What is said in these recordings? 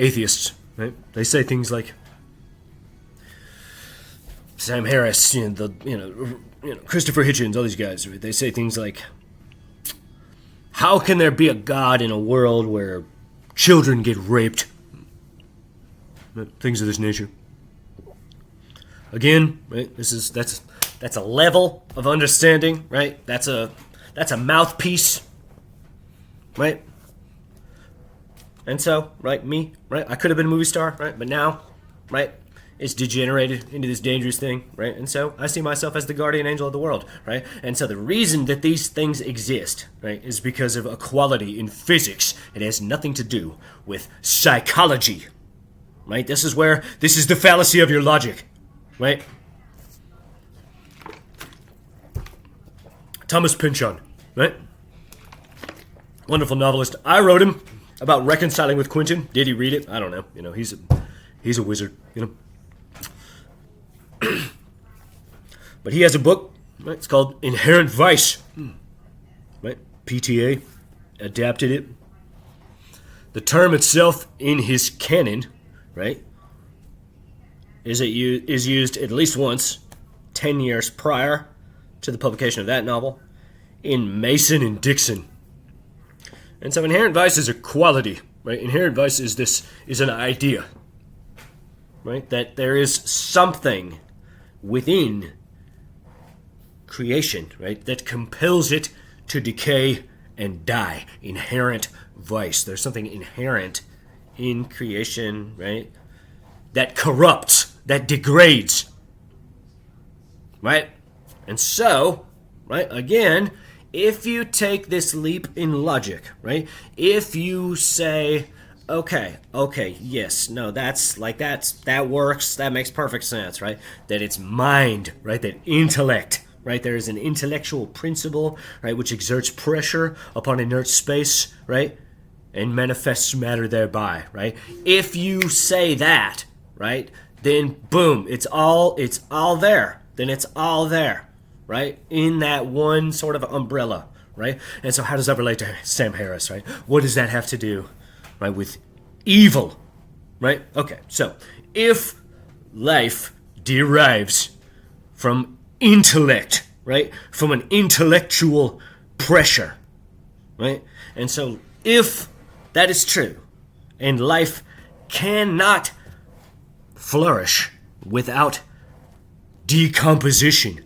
atheists, right? They say things like Sam Harris, Christopher Hitchens, all these guys, right? They say things like, how can there be a God in a world where children get raped? Things of this nature. Again, right? That's a level of understanding, right? That's a mouthpiece, right? And so, right, me, right? I could have been a movie star, right? But now, right? It's degenerated into this dangerous thing, right? And so I see myself as the guardian angel of the world, right? And so the reason that these things exist, right, is because of equality in physics. It has nothing to do with psychology, right? This is the fallacy of your logic, right? Thomas Pynchon, right? Wonderful novelist. I wrote him about reconciling with Quentin. Did he read it? I don't know. He's a wizard, But he has a book, right? It's called Inherent Vice, right? PTA adapted it. The term itself in his canon, right, is used at least once, 10 years prior to the publication of that novel, in Mason and Dixon. And so inherent vice is a quality, right? Inherent vice is an idea, right? That there is something within creation, right, that compels it to decay and die. Inherent vice. There's something inherent in creation, right, that corrupts, that degrades, right? And so, right, again, if you take this leap in logic, right, if you say, okay, yes, no, that works, that makes perfect sense, right, that it's mind, right, that intellect, right, there is an intellectual principle, right, which exerts pressure upon inert space, right, and manifests matter thereby, right? If you say that, right, then boom, it's all there. Then it's all there, right, in that one sort of umbrella, right? And so how does that relate to Sam Harris, right? What does that have to do, right, with evil, right? Okay, so if life derives from intellect, right, from an intellectual pressure, right, and so if that is true, and life cannot flourish without decomposition,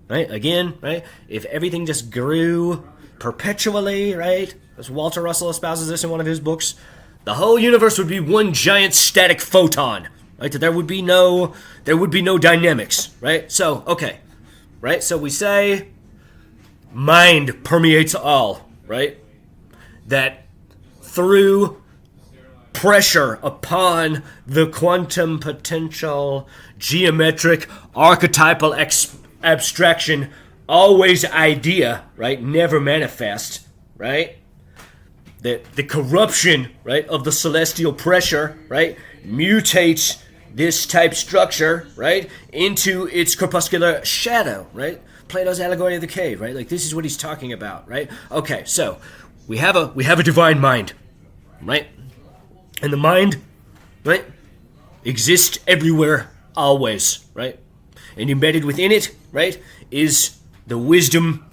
right? Again, right? If everything just grew perpetually, right? As Walter Russell espouses this in one of his books, the whole universe would be one giant static photon, right? That there would be no dynamics, right? So, okay, right? So we say mind permeates all, right? That through pressure upon the quantum potential, geometric, archetypal abstraction, always idea, right, never manifest, right? That the corruption, right, of the celestial pressure, right, mutates this type structure, right, into its corpuscular shadow, right? Plato's allegory of the cave, right? Like, this is what he's talking about, right? Okay, so we have a divine mind, right? And the mind, right, exists everywhere, always, right? And embedded within it, right, is the wisdom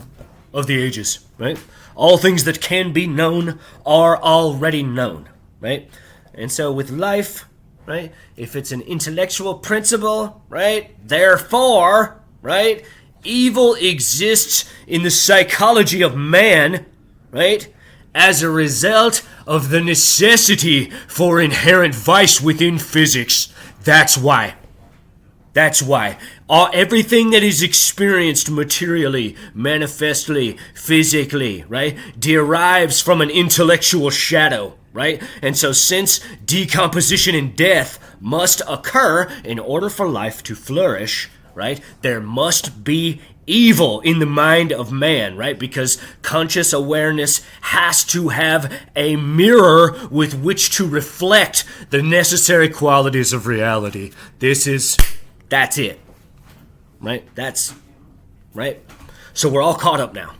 of the ages, right? All things that can be known are already known, right? And so with life, right, if it's an intellectual principle, right, therefore, right, evil exists in the psychology of man, right, as a result of the necessity for inherent vice within physics. That's why. Everything that is experienced materially, manifestly, physically, right, derives from an intellectual shadow, right? And so since decomposition and death must occur in order for life to flourish, right, there must be evil in the mind of man, right? Because conscious awareness has to have a mirror with which to reflect the necessary qualities of reality. That's it, right? Right? So we're all caught up now.